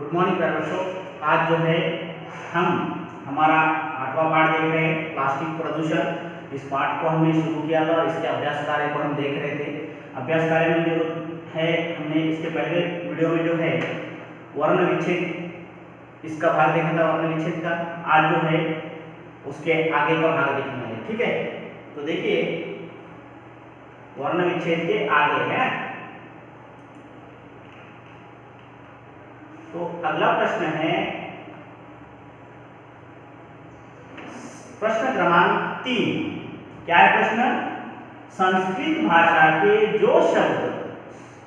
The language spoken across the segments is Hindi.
गुड मॉर्निंग प्यारे बच्चों। आज जो है हम हमारा 8वां पाठ देख रहे हैं, प्लास्टिक प्रदूषण। इस पाठ को हमने शुरू किया था और इसके अभ्यास कार्य को हम देख रहे थे। अभ्यास कार्य में जो है हमने इसके पहले वीडियो में जो है वर्ण विच्छेद इसका भाग देखा था, वर्ण विच्छेद का। आज जो है उसके आगे का भाग देखने वाले, ठीक है। तो देखिए वर्ण विच्छेद के आगे है। तो अगला प्रश्न है प्रश्न क्रमांक 3। क्या है प्रश्न? संस्कृत भाषा के जो शब्द,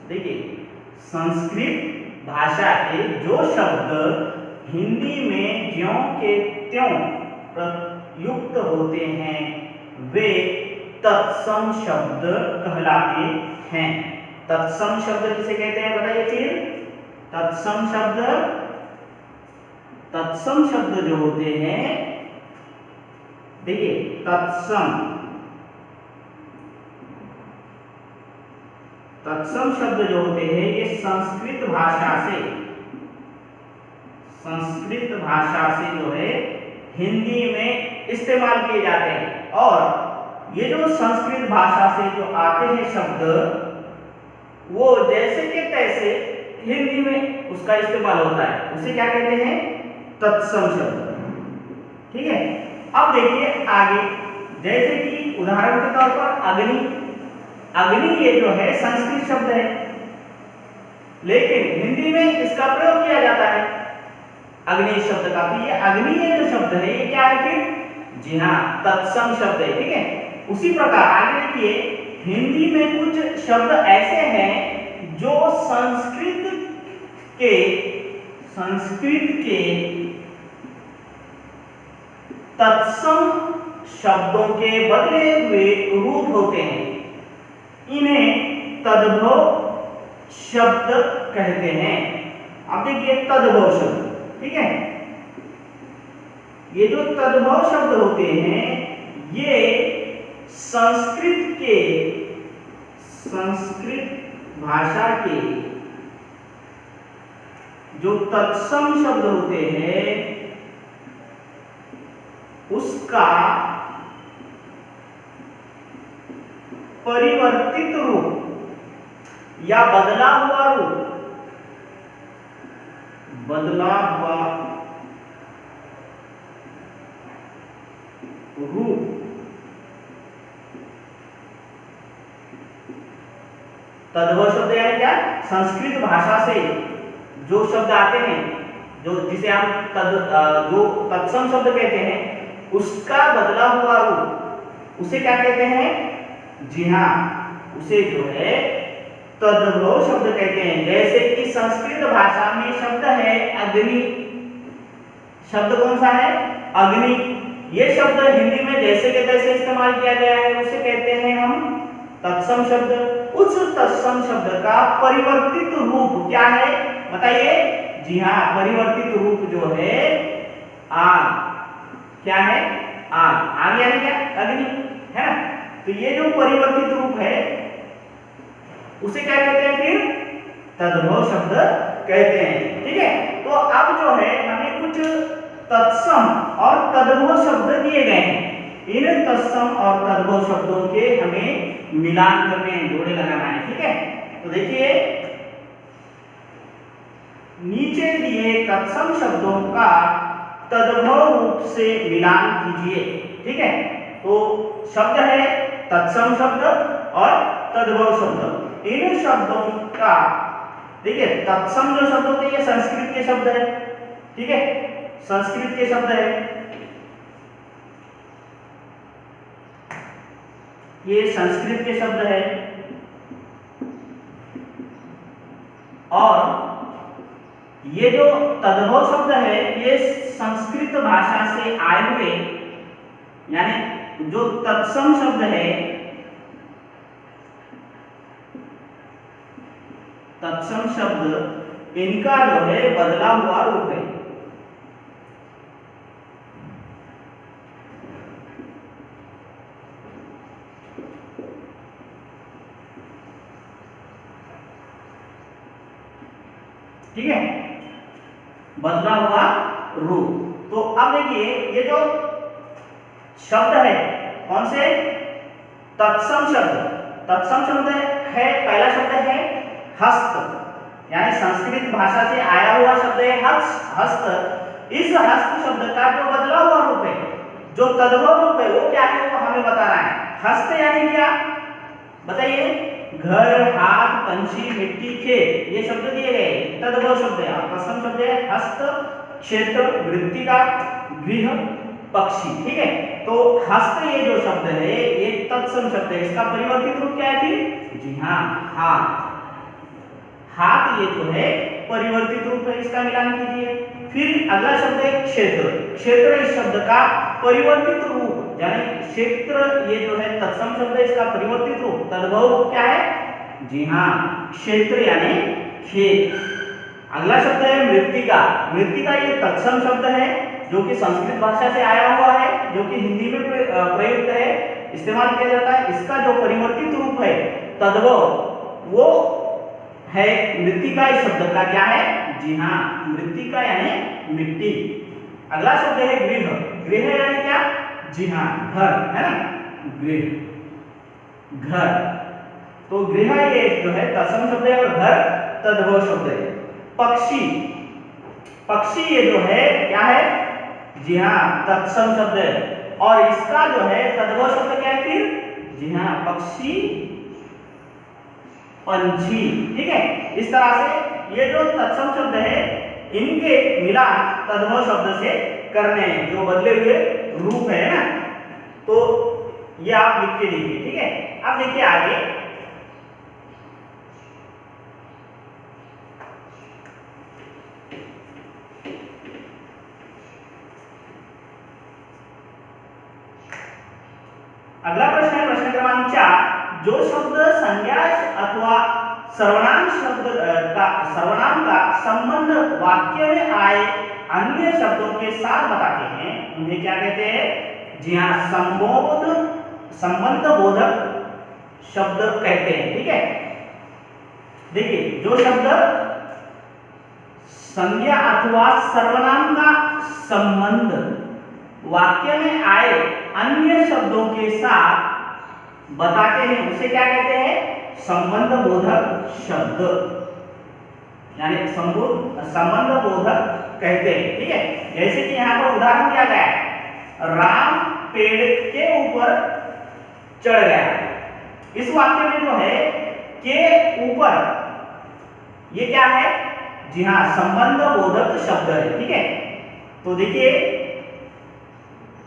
देखिए संस्कृत भाषा के जो शब्द हिंदी में ज्यों के त्यों प्रयुक्त होते हैं वे तत्सम शब्द कहलाते हैं। तत्सम शब्द किसे कहते हैं बताइए फिर? तत्सम शब्द जो होते हैं, देखिए तत्सम शब्द जो होते हैं ये संस्कृत भाषा से जो है हिंदी में इस्तेमाल किए जाते हैं। और ये जो संस्कृत भाषा से जो आते हैं शब्द वो जैसे के तैसे हिंदी में उसका इस्तेमाल होता है, उसे क्या कहते हैं? तत्सम शब्द, ठीक है। अब देखिए आगे, जैसे कि उदाहरण के तौर पर अग्नि ये जो है संस्कृत शब्द है, लेकिन हिंदी में इसका प्रयोग किया जाता है अग्नि शब्द का। तो ये अग्नि ये जो शब्द है ये क्या है फिर? जी हाँ, तत्सम शब्द है, ठीक है। उसी प्रकार आगे देखिए, हिंदी में कुछ शब्द ऐसे हैं जो संस्कृत के तत्सम शब्दों के बदले हुए रूप होते हैं। इन्हें तद्भव शब्द कहते हैं। अब देखिए तद्भव शब्द, ठीक है। ये जो तद्भव शब्द होते हैं ये संस्कृत भाषा के जो तत्सम शब्द होते हैं उसका परिवर्तित रूप या बदला हुआ रूप तद्भव शब्द यानी क्या? संस्कृत भाषा से जो शब्द आते हैं, जो जिसे हम जो तत्सम शब्द कहते हैं, उसका बदला हुआ रूप उसे क्या कहते हैं? जी हाँ, उसे जो है तद्भव शब्द कहते हैं। जैसे कि संस्कृत भाषा में शब्द है अग्नि, शब्द कौन सा है? अग्नि। ये शब्द हिंदी में जैसे के तैसे इस्तेमाल किया गया है, उसे कहते हैं हम तत्सम शब्द। उस तत्सम शब्द का परिवर्तित रूप क्या है बताइए? जी हाँ, परिवर्तित रूप जो है आग। क्या है? आग यानी क्या? अग्नि, है ना। तो ये जो परिवर्तित रूप है उसे क्या कहते हैं फिर? तद्भव शब्द कहते हैं, ठीक है। तो अब जो है हमें कुछ तत्सम और तद्भव शब्द दिए गए हैं। इन तत्सम और तद्भव शब्दों के हमें मिलान करने हैं, जोड़े लगाना है, ठीक है। तो देखिए नीचे दिए तत्सम शब्दों का तद्भव रूप से मिलान कीजिए, ठीक है। तो शब्द है तत्सम शब्द और तद्भव शब्द। इन शब्दों का, देखिए तत्सम जो शब्द होते हैं ये संस्कृत के शब्द है, ठीक है, संस्कृत के शब्द है। ये संस्कृत के शब्द है और ये जो तद्भव शब्द है ये संस्कृत भाषा से आए हुए, यानी जो तत्सम शब्द है, तत्सम शब्द इनका जो है बदला हुआ रूप है। ठीक है। बदला हुआ रूप। तो अब देखिए ये जो शब्द है कौन से, तत्सम शब्द, तत्सम शब्द है पहला शब्द है हस्त, यानी संस्कृत भाषा से आया हुआ शब्द है हस्त। इस हस्त शब्द का जो बदला हुआ रूप है, जो तद्भव रूप है वो क्या है, वो हमें बता रहा है। हस्त यानी क्या बताइए, घर, हाथ, पंछी, मिट्टी, खेत, ये शब्द दिए गए तद्भव शब्द है। तत्सम शब्द है हस्त, क्षेत्र, मृत्तिका, गृह, पक्षी। ठीक है, तो हस्त ये जो शब्द है ये तत्सम शब्द है। इसका परिवर्तित रूप क्या है फिर, जी हाँ हाथ। हाथ ये जो है परिवर्तित रूप है, इसका मिलान कीजिए। फिर अगला शब्द है क्षेत्र। क्षेत्र इस शब्द का परिवर्तित रूप, यानी क्षेत्र ये जो है तत्सम शब्द है, इसका परिवर्तित रूप तद्भव रूप क्या है, जी हाँ क्षेत्र यानी खेत। अगला शब्द है मृत्तिका। मृत्तिका ये तत्सम शब्द है जो कि संस्कृत भाषा से आया हुआ है, जो कि हिंदी में प्रयुक्त है, इस्तेमाल किया जाता है। इसका जो परिवर्तित रूप है तद्भव, वो है मृत्तिका। इस शब्द का क्या है, जी हाँ मृत्तिका यानी मिट्टी। अगला शब्द है गृह। गृह यानी क्या, जी हाँ घर, है ना, गृह घर। तो गृह ये जो है तत्सम शब्द है और घर तद्भव शब्द है। पक्षी, पक्षी ये जो है क्या है, जी हाँ तत्सम शब्द है और इसका जो है तद्भव शब्द क्या है फिर, जी हाँ पक्षी, पंछी। ठीक है, इस तरह से ये जो तत्सम शब्द है इनके मिलान तद्भव शब्द से करने हैं, जो बदले हुए रूप है ना। तो ये आप लिख के लिखिए। ठीक है, अब देखिए आगे, अगला प्रश्न है प्रश्न क्रमांक 4। जो शब्द संज्ञा अथवा सर्वनाम का संबंध वाक्य में आए अन्य शब्दों के साथ बताते हैं उन्हें क्या कहते हैं, जी हाँ संबंध बोधक शब्द कहते हैं। ठीक है, देखिए जो शब्द संज्ञा अथवा सर्वनाम का संबंध वाक्य में आए अन्य शब्दों के साथ बताते हैं उसे क्या कहते हैं, संबंध बोधक शब्द, यानी संबंध बोधक कहते हैं। ठीक है, जैसे कि यहाँ पर उदाहरण दिया गया है, राम पेड़ के ऊपर चढ़ गया। इस वाक्य में जो है के ऊपर, ये क्या है, जी हाँ संबंध बोधक शब्द है। ठीक है, तो देखिए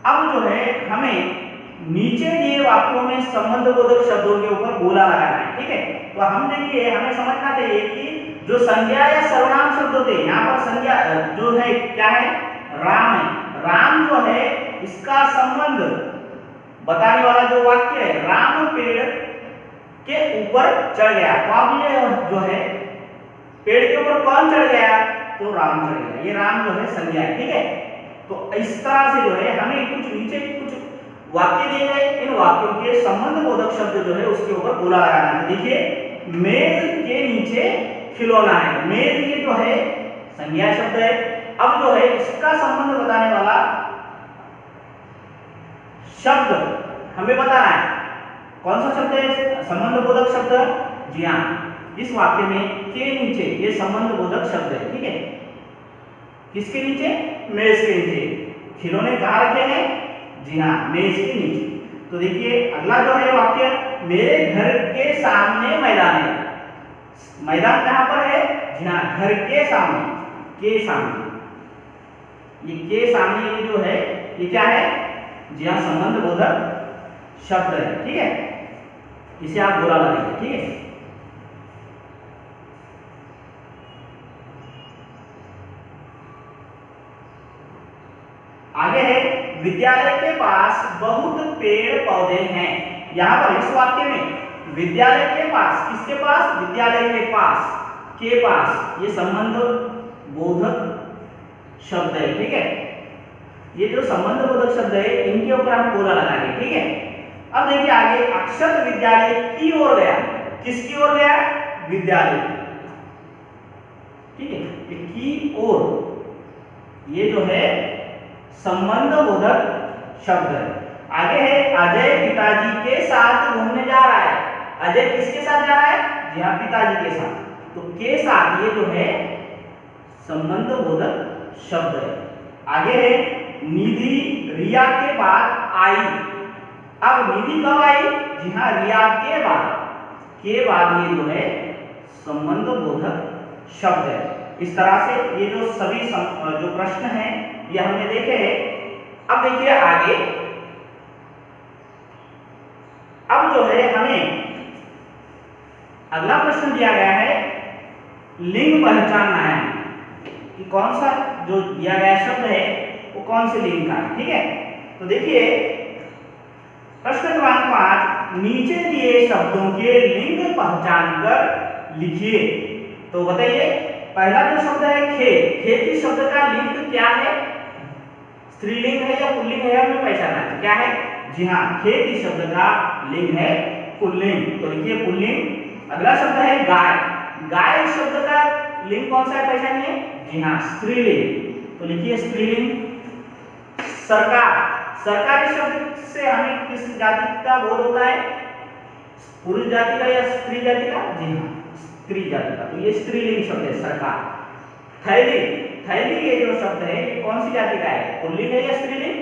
अब जो है हमें नीचे दिए वाक्यों में संबंध बोधक शब्दों के ऊपर बोला लगाना है। ठीक है, तो हम देखिए हमें समझना चाहिए कि जो संज्ञा या सर्वनाम शब्द होते हैं, यहाँ पर संज्ञा जो है क्या है, राम है। राम जो है इसका संबंध बताने वाला जो वाक्य है, राम पेड़ के ऊपर चढ़ गया। तो अब ये जो है पेड़ के ऊपर कौन चढ़ गया, तो राम चढ़ गया। ये राम जो है संज्ञा है। ठीक है, तो इस तरह से जो है हमें कुछ नीचे कुछ वाक्य दिए गए, इन वाक्यों के संबंध बोधक शब्द जो है उसके ऊपर बोला लगाना है। देखिए मेज के नीचे खिलौना है। मेज ये जो है संज्ञा शब्द है। अब जो है इसका संबंध बताने वाला शब्द हमें बताना है, कौन सा शब्द है, संबंध बोधक शब्द, जी हाँ इस वाक्य में के नीचे ये संबंध बोधक शब्द है। ठीक है, किसके नीचे, मेज के नीचे। खिलौने कहाँ रखे हैं, जी हाँ मेज के नीचे। तो देखिए अगला जो है वाक्य, मेरे घर के सामने मैदान है। मैदान कहाँ पर है, जी हाँ घर के सामने, के सामने। ये के सामने ये जो है ये क्या है, जी हाँ संबंध बोधक शब्द है। ठीक है, इसे आप बोला लगाइए। ठीक है, आगे है, विद्यालय के पास बहुत पेड़ पौधे हैं। यहाँ पर इस वाक्य में विद्यालय के पास, किसके पास, विद्यालय के पास, के पास, ये संबंध बोधक शब्द है। ठीक है, ये जो संबंध बोधक शब्द है इनके ऊपर हम बोला लगाएंगे। ठीक है, अब देखिए आगे, अक्षत विद्यालय की ओर गया। किसकी ओर गया, विद्यालय। ठीक है, की ओर ये जो है संबंध बोधक शब्द है। आगे है अजय पिताजी के साथ घूमने जा रहा है। अजय किसके साथ जा रहा है? जी हाँ, पिताजी के साथ। तो के साथ ये जो है संबंध बोधक शब्द है। आगे है निधि रिया के बाद आई। अब निधि कब आई? जी हाँ, रिया के बाद ये जो है संबंध बोधक शब्द है। इस तरह से ये जो सभी जो प्रश्न हैं ये हमने देखे हैं। अब देखिए आगे, अब जो है हमें अगला प्रश्न दिया गया है लिंग पहचानना है कि कौन सा जो दिया गया शब्द है वो कौन से लिंग का, ठीक है। तो देखिए प्रश्न क्रमांक 5, नीचे दिए शब्दों के लिंग पहचान कर लिखिए। तो बताइए पहला जो शब्द है खेत, खेत इस शब्द का लिंग क्या है? स्त्रीलिंग है या पुल्लिंग है, हमें पहचानना है। क्या है? जी हाँ, खेत इस शब्द का लिंग है पुल्लिंग, तो लिखिए पुल्लिंग। अगला शब्द है गाय, गाय इस शब्द का लिंग कौन सा है, पहचानिए। जी हाँ, स्त्रीलिंग, तो लिखिए स्त्रीलिंग। सरकार, सरकार इस शब्द से हमें किस जाति का बोध होता है? पुरुष जाति का या स्त्री जाति का? जी हाँ, स्त्री जाति का, तो ये स्त्रीलिंग शब्द है सरकार। थैली, थैली ये जो शब्द है ये कौन सी जाति का है? पुल्लिंग है या स्त्रीलिंग?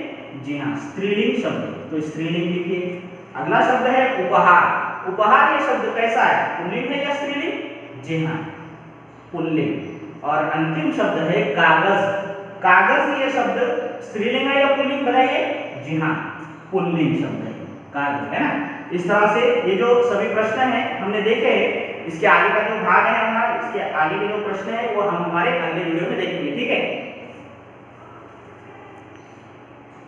जी हाँ, स्त्रीलिंग शब्द, तो स्त्रीलिंग लिखिए। अगला शब्द है उपहार, उपहार ये शब्द कैसा है? पुल्लिंग है या स्त्रीलिंग? जी हाँ, पुल्लिंग। और अंतिम शब्द है कागज, कागज ये शब्द स्त्रीलिंग है या पुल्लिंग, बताइए। जी हाँ, पुल्लिंग शब्द है कागज, है ना। इस तरह से ये जो सभी प्रश्न हैं हमने देखे हैं। इसके आगे का जो भाग है हमारा, इसके आगे के जो प्रश्न है वो हम हमारे अगले वीडियो में देखेंगे, ठीक है।